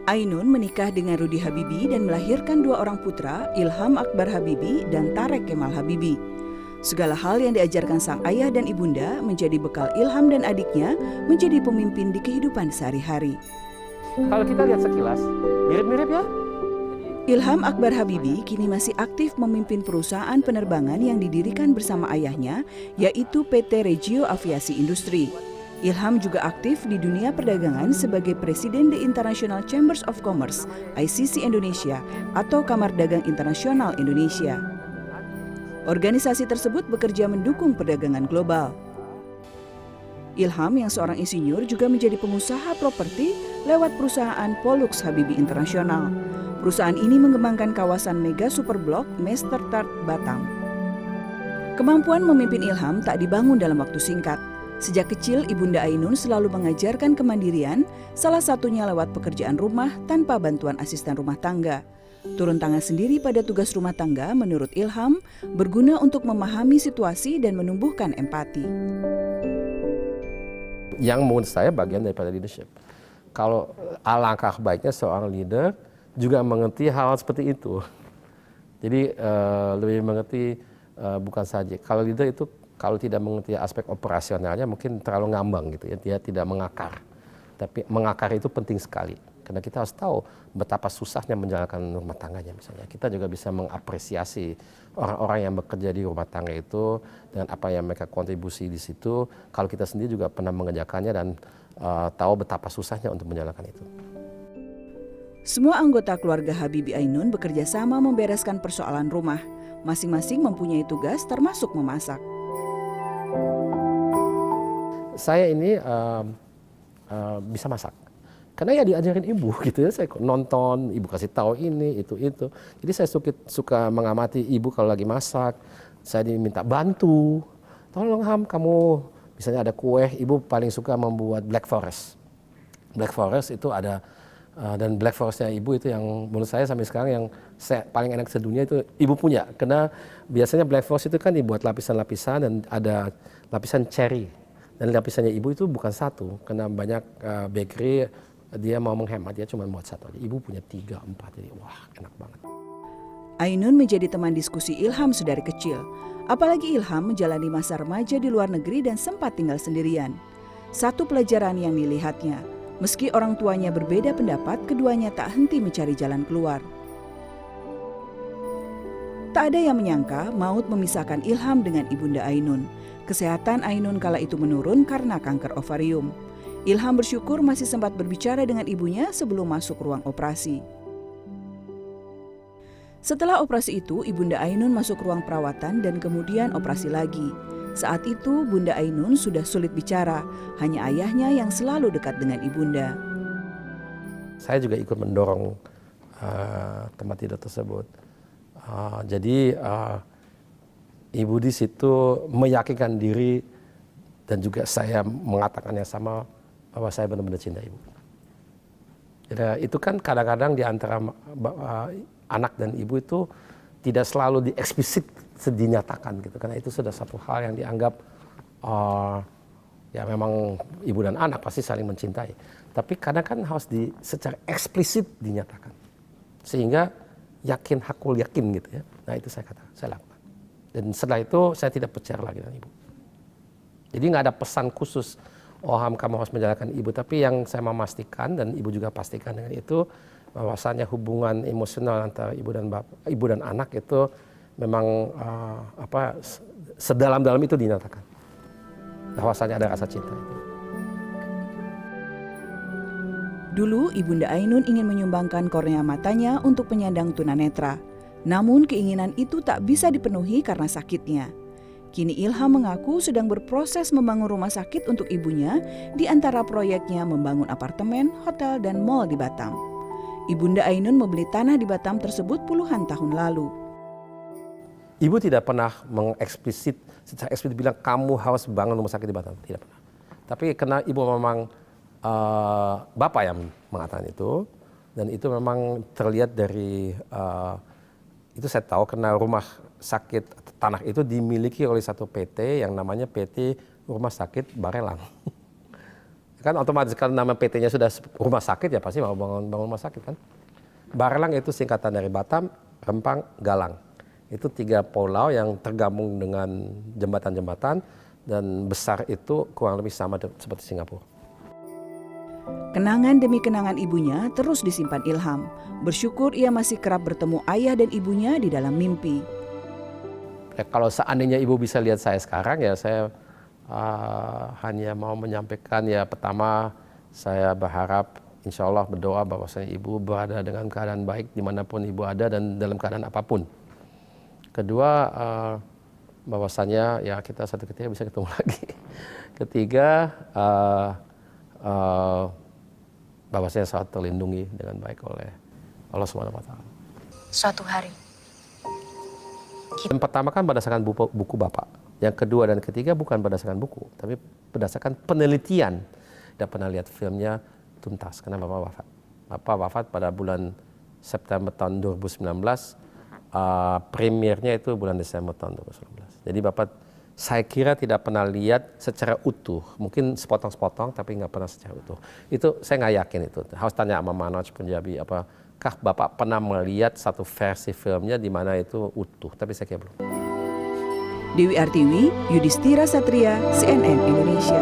Ainun menikah dengan Rudi Habibie dan melahirkan dua orang putra, Ilham Akbar Habibie dan Tarek Kemal Habibie. Segala hal yang diajarkan sang ayah dan ibunda menjadi bekal Ilham dan adiknya menjadi pemimpin di kehidupan sehari-hari. Kalau kita lihat sekilas, mirip-mirip ya. Ilham Akbar Habibie kini masih aktif memimpin perusahaan penerbangan yang didirikan bersama ayahnya, yaitu PT Regio Aviasi Industri. Ilham juga aktif di dunia perdagangan sebagai Presiden The International Chambers of Commerce, ICC Indonesia, atau Kamar Dagang Internasional Indonesia. Organisasi tersebut bekerja mendukung perdagangan global. Ilham yang seorang insinyur juga menjadi pengusaha properti lewat perusahaan Pollux Habibie Internasional. Perusahaan ini mengembangkan kawasan mega superblok Mestertart Batam. Kemampuan memimpin Ilham tak dibangun dalam waktu singkat. Sejak kecil, Ibunda Ainun selalu mengajarkan kemandirian, salah satunya lewat pekerjaan rumah tanpa bantuan asisten rumah tangga. Turun tangan sendiri pada tugas rumah tangga menurut Ilham berguna untuk memahami situasi dan menumbuhkan empati. Yang menurut saya bagian daripada leadership. Kalau alangkah baiknya seorang leader juga mengerti hal seperti itu. Jadi lebih mengerti bukan saja. Kalau leader itu kalau tidak mengerti aspek operasionalnya mungkin terlalu ngambang gitu ya. Dia tidak mengakar. Tapi mengakar itu penting sekali. Karena kita harus tahu betapa susahnya menjalankan rumah tangganya misalnya. Kita juga bisa mengapresiasi orang-orang yang bekerja di rumah tangga itu dengan apa yang mereka kontribusi di situ. Kalau kita sendiri juga pernah mengerjakannya dan tahu betapa susahnya untuk menjalankan itu. Semua anggota keluarga Habibie Ainun bekerja sama membereskan persoalan rumah. Masing-masing mempunyai tugas termasuk memasak. Saya ini bisa masak. Karena ya diajarin ibu gitu ya, saya nonton, ibu kasih tahu ini, itu. Jadi saya suka mengamati ibu kalau lagi masak, saya diminta bantu. Tolong Ham, kamu misalnya ada kue, ibu paling suka membuat Black Forest. Black Forest itu ada, dan Black Forestnya ibu itu yang menurut saya sampai sekarang yang paling enak sedunia itu ibu punya. Karena biasanya Black Forest itu kan dibuat lapisan-lapisan dan ada lapisan cherry. Dan lapisannya ibu itu bukan satu, karena banyak bakery dia mau menghemat, dia cuma buat satu aja. Ibu punya 3, 4, jadi wah enak banget. Ainun menjadi teman diskusi Ilham sedari kecil. Apalagi Ilham menjalani masa remaja di luar negeri dan sempat tinggal sendirian. Satu pelajaran yang dilihatnya, meski orang tuanya berbeda pendapat, keduanya tak henti mencari jalan keluar. Tak ada yang menyangka maut memisahkan Ilham dengan Ibunda Ainun. Kesehatan Ainun kala itu menurun karena kanker ovarium. Ilham bersyukur masih sempat berbicara dengan ibunya sebelum masuk ruang operasi. Setelah operasi itu, Ibunda Ainun masuk ruang perawatan dan kemudian operasi lagi. Saat itu, Bunda Ainun sudah sulit bicara, hanya ayahnya yang selalu dekat dengan ibunda. Saya juga ikut mendorong tempat tidur tersebut. Jadi ibu di situ meyakinkan diri dan juga saya mengatakan yang sama bahwa saya benar-benar cinta ibu. Jadi itu kan kadang-kadang di antara anak dan ibu itu tidak selalu dieksplisit dinyatakan gitu, karena itu sudah satu hal yang dianggap ya memang ibu dan anak pasti saling mencintai. Tapi kadang kan harus secara eksplisit dinyatakan sehingga hakul yakin gitu ya. Nah itu saya lakukan. Dan setelah itu saya tidak percaya lagi dengan ibu. Jadi nggak ada pesan khusus, oh Ham kamu harus menjalankan ibu. Tapi yang saya memastikan dan ibu juga pastikan dengan itu, bahwasannya hubungan emosional antara ibu dan anak itu memang sedalam-dalam itu dinyatakan. Bahwasannya ada rasa cinta itu. Dulu Ibunda Ainun ingin menyumbangkan kornea matanya untuk penyandang tunanetra. Namun keinginan itu tak bisa dipenuhi karena sakitnya. Kini Ilham mengaku sedang berproses membangun rumah sakit untuk ibunya, di antara proyeknya membangun apartemen, hotel, dan mal di Batam. Ibunda Ainun membeli tanah di Batam tersebut puluhan tahun lalu. Ibu tidak pernah secara eksplisit bilang kamu harus bangun rumah sakit di Batam, tidak pernah. Tapi karena ibu memang bapak yang mengatakan itu, dan itu memang terlihat dari itu saya tahu karena rumah sakit tanah itu dimiliki oleh satu PT yang namanya PT Rumah Sakit Barelang. Kan otomatis kalau nama PT-nya sudah rumah sakit ya pasti mau bangun rumah sakit kan. Barlang itu singkatan dari Batam, Rempang, Galang. Itu 3 pulau yang tergabung dengan jembatan-jembatan dan besar itu kurang lebih sama seperti Singapura. Kenangan demi kenangan ibunya terus disimpan Ilham. Bersyukur ia masih kerap bertemu ayah dan ibunya di dalam mimpi. Kalau seandainya ibu bisa lihat saya sekarang ya saya hanya mau menyampaikan ya pertama saya berharap insya Allah berdoa bahwasanya ibu berada dengan keadaan baik dimanapun ibu ada dan dalam keadaan apapun. Kedua bahwasanya ya kita satu ketika bisa ketemu lagi. Ketiga bahwasanya selalu terlindungi dengan baik oleh Allah SWT. Suatu hari. Yang pertama kan berdasarkan buku Bapak. Yang kedua dan ketiga bukan berdasarkan buku, tapi berdasarkan penelitian. Tidak pernah lihat filmnya tuntas karena Bapak wafat. Bapak wafat pada bulan September tahun 2019, premiernya itu bulan Desember tahun 2019. Jadi Bapak saya kira tidak pernah lihat secara utuh, mungkin sepotong-sepotong tapi nggak pernah secara utuh. Itu saya nggak yakin itu. Harus tanya sama Manoj Punjabi, apakah Bapak pernah melihat satu versi filmnya di mana itu utuh? Tapi saya kira belum. Dewi Artiwi, Yudhistira Satria, CNN Indonesia.